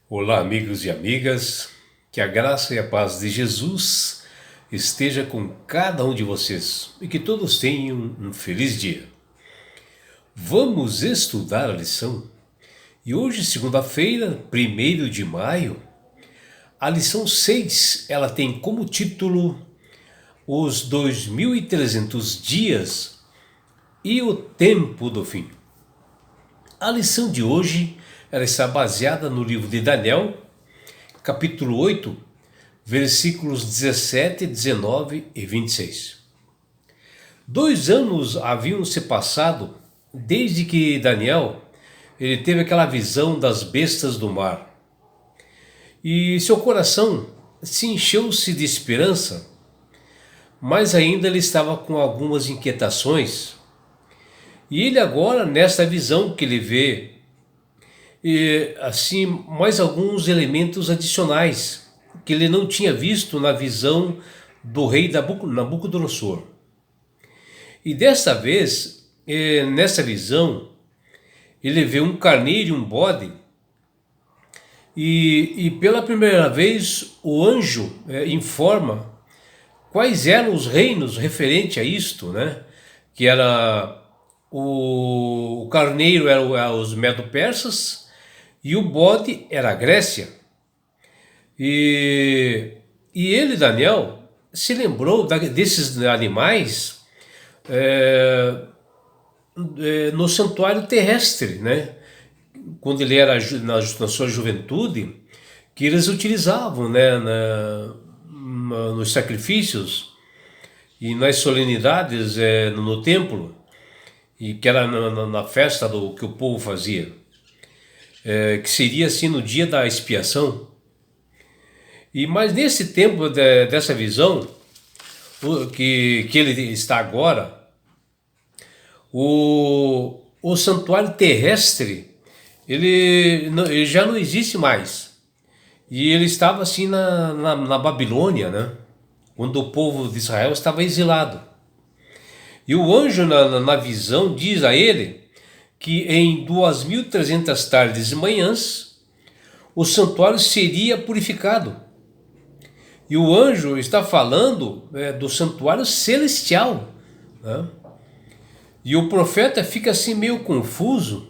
Olá, amigos e amigas, que a graça e a paz de Jesus esteja com cada um de vocês e que todos tenham um feliz dia. Vamos estudar a lição e hoje, segunda-feira, 1º de maio, a lição 6, ela tem como título Os 2300 dias e o tempo do fim. A lição de hoje ela está baseada no livro de Daniel, capítulo 8, versículos 17, 19 e 26. 2 anos haviam se passado desde que Daniel ele teve aquela visão das bestas do mar. E seu coração se encheu-se de esperança, mas ainda ele estava com algumas inquietações. E ele agora, nesta visão que ele vê, e assim mais alguns elementos adicionais que ele não tinha visto na visão do rei Nabucodonosor. E desta vez, nessa visão, ele vê um carneiro e um bode, e pela primeira vez o anjo informa quais eram os reinos referente a isto, né? Que era o carneiro era os medo-persas, e o bode era a Grécia. E ele, Daniel, se lembrou desses animais no santuário terrestre, né? Quando ele era na sua juventude, que eles utilizavam, né? Nos sacrifícios e nas solenidades no templo, e que era na festa que o povo fazia. Que seria assim no dia da expiação. Mas nesse tempo dessa visão que ele está agora, o santuário terrestre ele já não existe mais. E ele estava assim na Babilônia, né? Quando o povo de Israel estava exilado. E o anjo na visão diz a ele que em 2300 tardes e manhãs o santuário seria purificado. E o anjo está falando do santuário celestial, né? E o profeta fica assim meio confuso.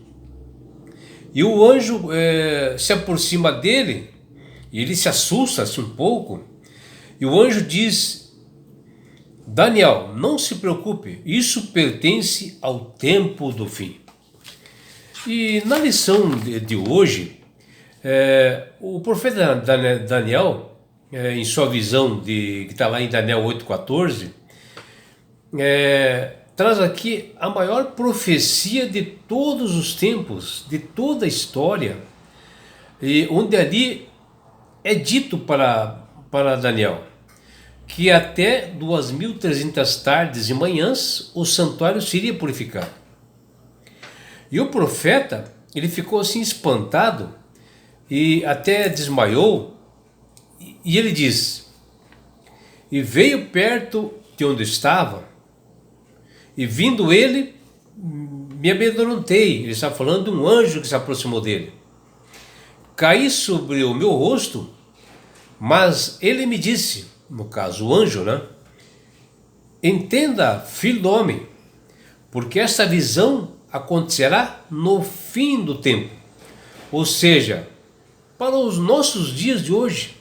E o anjo se aproxima dele, e ele se assusta assim um pouco. E o anjo diz: Daniel, não se preocupe, isso pertence ao tempo do fim. E na lição de hoje, o profeta Daniel, em sua visão que está lá em Daniel 8,14, traz aqui a maior profecia de todos os tempos, de toda a história, e onde ali é dito para Daniel que até 2300 tardes e manhãs o santuário seria purificado. E o profeta, ele ficou assim espantado e até desmaiou, e ele diz: e veio perto de onde estava, e vindo ele, me amedrontei. Ele está falando de um anjo que se aproximou dele. Caí sobre o meu rosto, mas ele me disse, no caso o anjo, né? Entenda, filho do homem, porque esta visão acontecerá no fim do tempo, ou seja, para os nossos dias de hoje,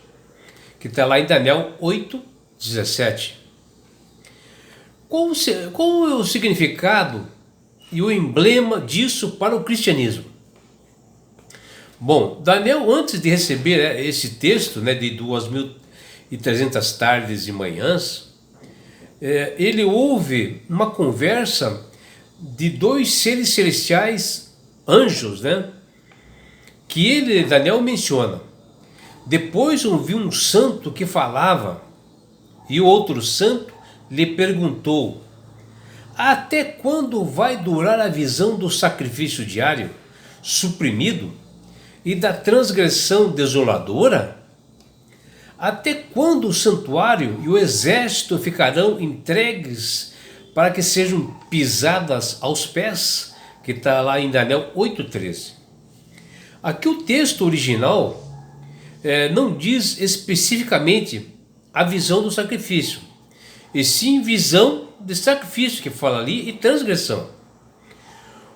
que está lá em Daniel 8,17. Qual é o significado e o emblema disso para o cristianismo? Bom, Daniel, antes de receber esse texto, né, de 2300 tardes e manhãs, ele ouve uma conversa de dois seres celestiais, anjos, né? Que Daniel menciona. Depois ouviu um santo que falava, e o outro santo lhe perguntou: até quando vai durar a visão do sacrifício diário suprimido e da transgressão desoladora? Até quando o santuário e o exército ficarão entregues para que sejam pisadas aos pés? Que está lá em Daniel 8,13. Aqui o texto original não diz especificamente a visão do sacrifício, e sim visão de sacrifício que fala ali e transgressão.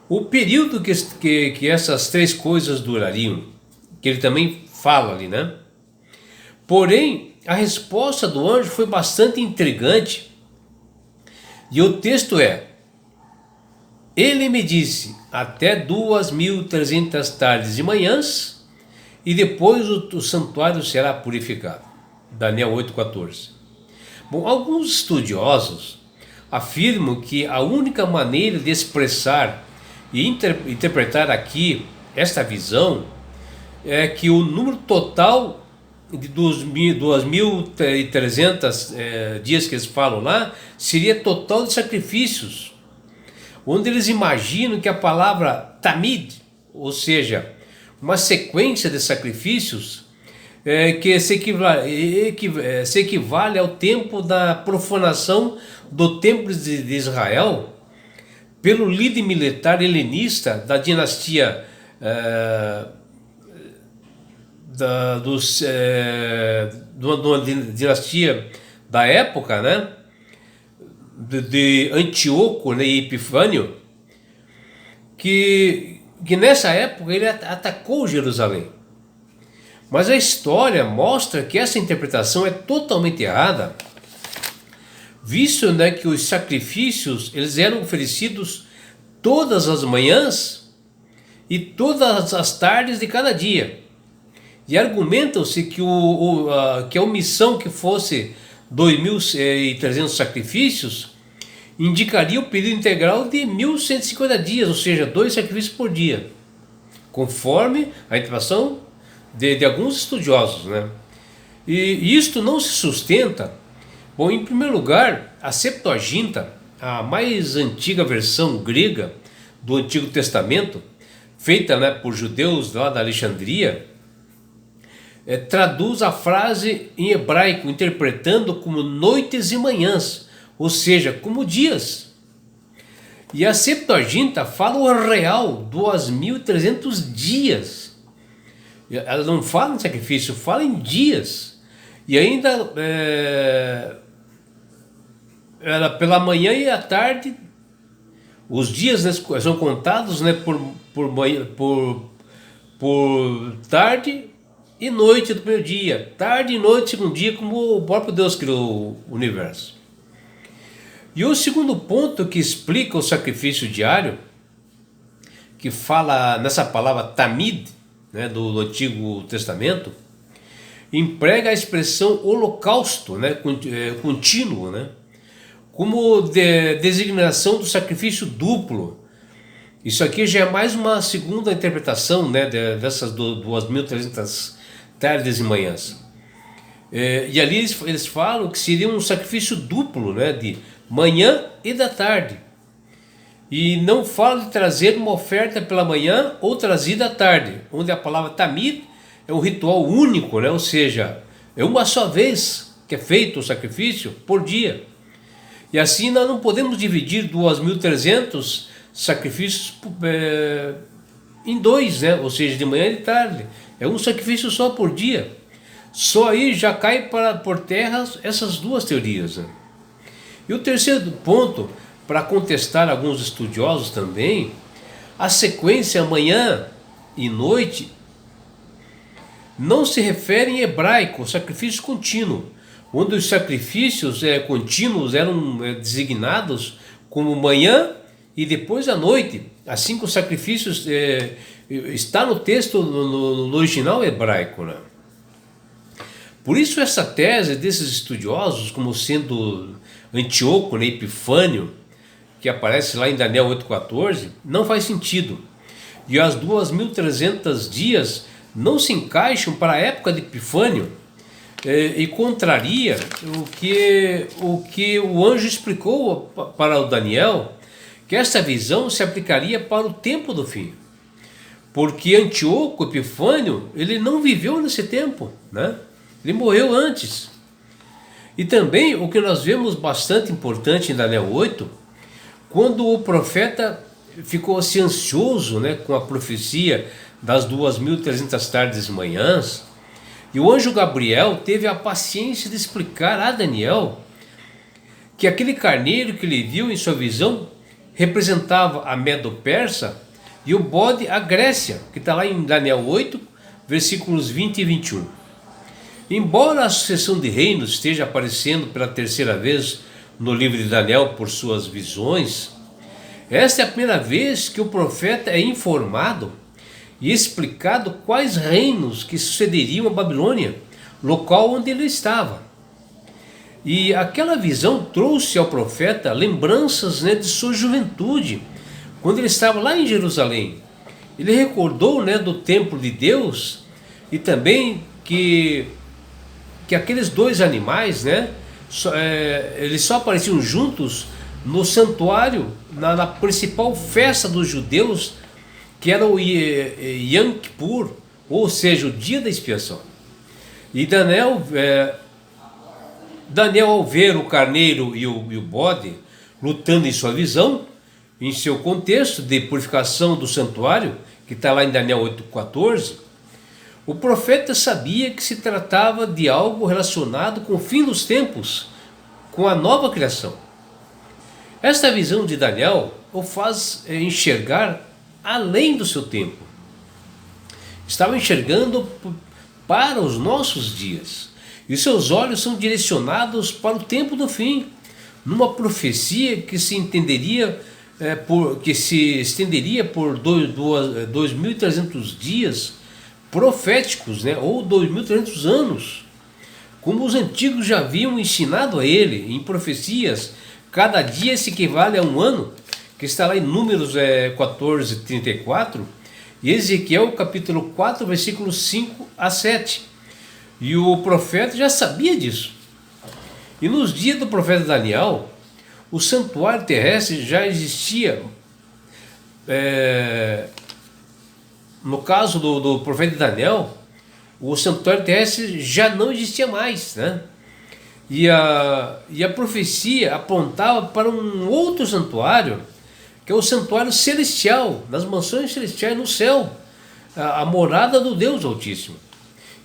O período que essas três coisas durariam, que ele também fala ali, né? Porém, a resposta do anjo foi bastante intrigante, e o texto é: ele me disse, até 2300 tardes e manhãs, e depois o santuário será purificado. Daniel 8,14. Bom, alguns estudiosos afirmam que a única maneira de expressar e interpretar aqui esta visão é que o número total dos 2300 dias que eles falam lá seria total de sacrifícios, onde eles imaginam que a palavra tamid, ou seja, uma sequência de sacrifícios, que se equivale ao tempo da profanação do templo de Israel pelo líder militar helenista da dinastia uma dinastia da época, né, de Antíoco, né, e Epifânio, que nessa época ele atacou Jerusalém. Mas a história mostra que essa interpretação é totalmente errada, visto, né, que os sacrifícios eles eram oferecidos todas as manhãs e todas as tardes de cada dia. E argumentam-se que que a omissão que fosse 2300 sacrifícios indicaria o período integral de 1150 dias, ou seja, 2 sacrifícios por dia, conforme a interpretação de alguns estudiosos, né? E isto não se sustenta. Bom, em primeiro lugar, a Septuaginta, a mais antiga versão grega do Antigo Testamento, feita, né, por judeus lá da Alexandria, traduz a frase em hebraico, interpretando como noites e manhãs, ou seja, como dias. E a Septuaginta fala o real, 2300 dias. Ela não fala em sacrifício, fala em dias. E ainda ela, pela manhã e à tarde, os dias, né, são contados, né, por tarde e noite do primeiro dia, tarde e noite do segundo dia, como o próprio Deus criou o universo. E o segundo ponto que explica o sacrifício diário, que fala nessa palavra tamid, né, do Antigo Testamento, emprega a expressão holocausto, né, contínuo, né, como designação do sacrifício duplo. Isso aqui já é mais uma segunda interpretação, né, dessas 2300 tardes e manhãs. E ali eles falam que seria um sacrifício duplo, né, de manhã e da tarde. E não fala de trazer uma oferta pela manhã ou trazida à tarde, onde a palavra tamid é um ritual único, né, ou seja, é uma só vez que é feito o sacrifício por dia. E assim nós não podemos dividir 2300 sacrifícios em dois, né, ou seja, de manhã e de tarde. É um sacrifício só por dia. Só aí já cai por terra essas duas teorias, né? E o terceiro ponto, para contestar alguns estudiosos também, a sequência manhã e noite não se refere em hebraico ao sacrifício contínuo, onde os sacrifícios contínuos eram designados como manhã e depois à noite, assim que os sacrifícios está no texto, no original hebraico, né? Por isso essa tese desses estudiosos, como sendo Antíoco, né, Epifânio, que aparece lá em Daniel 8,14, não faz sentido. E as 2300 dias não se encaixam para a época de Epifânio, e contraria o que o anjo explicou para o Daniel, que essa visão se aplicaria para o tempo do fim. Porque Antíoco Epifânio, ele não viveu nesse tempo, né? Ele morreu antes. E também o que nós vemos bastante importante em Daniel 8, quando o profeta ficou assim ansioso, né, com a profecia das 2300 tardes e manhãs, E o anjo Gabriel teve a paciência de explicar a Daniel que aquele carneiro que ele viu em sua visão representava a Medo-Persa e o bode a Grécia, que está lá em Daniel 8, versículos 20 e 21. Embora a sucessão de reinos esteja aparecendo pela terceira vez no livro de Daniel por suas visões, esta é a primeira vez que o profeta é informado e explicado quais reinos que sucederiam a Babilônia, local onde ele estava. E aquela visão trouxe ao profeta lembranças, de sua juventude, quando ele estava lá em Jerusalém. Ele recordou, do templo de Deus e também que aqueles dois animais, eles só apareciam juntos no santuário, na principal festa dos judeus, que era o Yom Kippur, ou seja, o dia da expiação. E Daniel, ao ver o carneiro e o bode lutando em sua visão, em seu contexto de purificação do santuário, que está lá em Daniel 8,14, o profeta sabia que se tratava de algo relacionado com o fim dos tempos, com a nova criação. Esta visão de Daniel o faz enxergar além do seu tempo. Estava enxergando para os nossos dias, e seus olhos são direcionados para o tempo do fim, numa profecia que se estenderia por 2.300 dias proféticos, ou 2.300 anos, como os antigos já haviam ensinado a ele em profecias. Cada dia se equivale a um ano, que está lá em Números 14:34 e Ezequiel capítulo 4, versículos 5 a 7. E o profeta já sabia disso. E nos dias do profeta Daniel, o santuário terrestre já existia. No caso do profeta Daniel, o santuário terrestre já não existia mais, E a profecia apontava para um outro santuário, que é o santuário celestial, nas mansões celestiais no céu, a morada do Deus Altíssimo.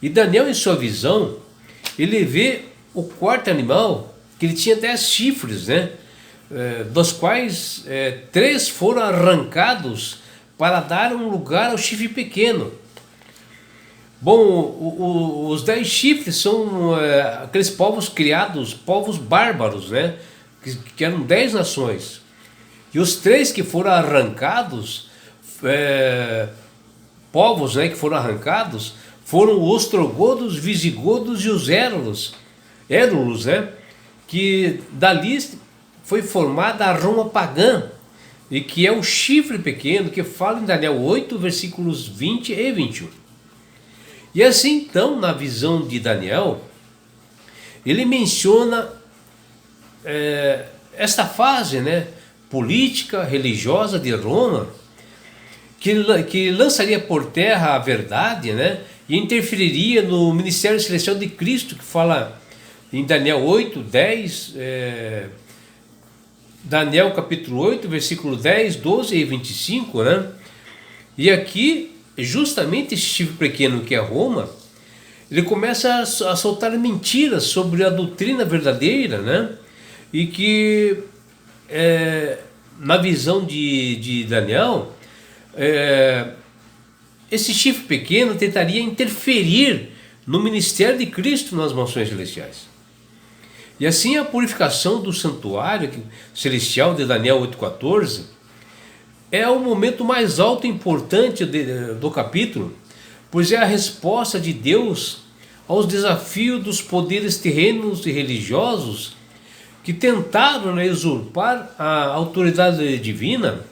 E Daniel, em sua visão, ele vê o quarto animal, que ele tinha 10 chifres, dos quais 3 foram arrancados para dar um lugar ao chifre pequeno. Bom, os 10 chifres são aqueles povos criados, povos bárbaros, que eram 10 nações. E os 3 que foram arrancados, povos que foram arrancados, foram os ostrogodos, visigodos e os érulos, que dali foi formada a Roma pagã, e que é o chifre pequeno, que fala em Daniel 8, versículos 20 e 21. E assim, então, na visão de Daniel, ele menciona esta fase, política, religiosa de Roma, que lançaria por terra a verdade, e interferiria no ministério celestial de Cristo, que fala em Daniel 8, 10, Daniel capítulo 8, versículo 10, 12 e 25, E aqui, justamente esse chifre pequeno que é Roma, ele começa a soltar mentiras sobre a doutrina verdadeira, E que, na visão de Daniel, esse chifre pequeno tentaria interferir no ministério de Cristo nas mansões celestiais. E assim a purificação do santuário celestial de Daniel 8,14 é o momento mais alto e importante do capítulo, pois é a resposta de Deus aos desafios dos poderes terrenos e religiosos que tentaram usurpar a autoridade divina,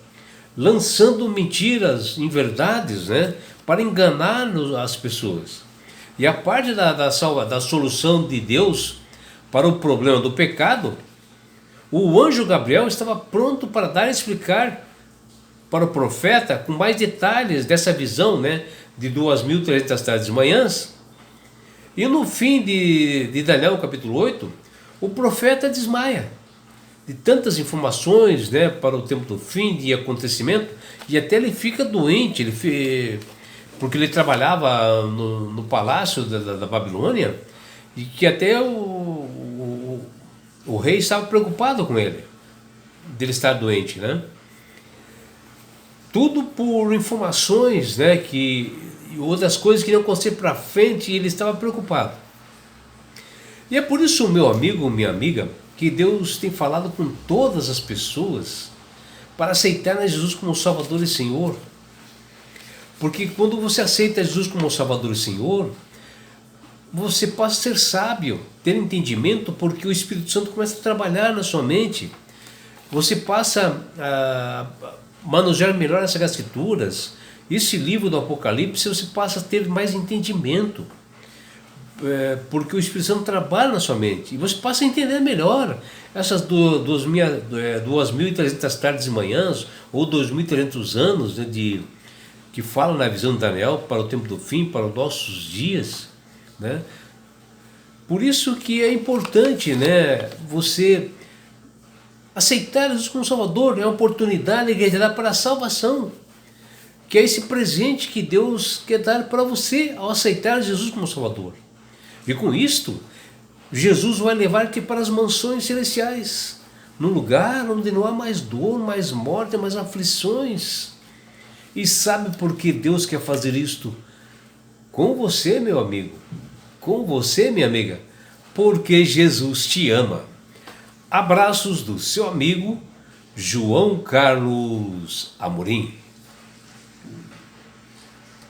lançando mentiras, inverdades, para enganar as pessoas. E a parte da solução de Deus para o problema do pecado, o anjo Gabriel estava pronto para dar e explicar para o profeta com mais detalhes dessa visão, de 2.300 tardes e manhãs. E no fim de Daniel capítulo 8, o profeta desmaia de tantas informações, para o tempo do fim, de acontecimento, e até ele fica doente, ele porque ele trabalhava no palácio da Babilônia, e que até o rei estava preocupado com ele, dele estar doente, né? Tudo por informações, né, que outras coisas que iam acontecer para frente, e ele estava preocupado. E é por isso, meu amigo, minha amiga, que Deus tem falado com todas as pessoas para aceitar Jesus como Salvador e Senhor. Porque quando você aceita Jesus como Salvador e Senhor, você passa a ser sábio, ter entendimento, porque o Espírito Santo começa a trabalhar na sua mente. Você passa a manusear melhor as Escrituras. Esse livro do Apocalipse, você passa a ter mais entendimento, porque o Espírito Santo trabalha na sua mente, e você passa a entender melhor essas 2.300 tardes e manhãs, ou 2.300 anos, né, que falam na visão de Daniel, para o tempo do fim, para os nossos dias, né? Por isso que é importante, né, você aceitar Jesus como Salvador. É uma oportunidade que Ele dá para a salvação, que é esse presente que Deus quer dar para você ao aceitar Jesus como Salvador. E com isto, Jesus vai levar-te para as mansões celestiais, no lugar onde não há mais dor, mais morte, mais aflições. E sabe por que Deus quer fazer isto com você, meu amigo? Com você, minha amiga? Porque Jesus te ama. Abraços do seu amigo João Carlos Amorim.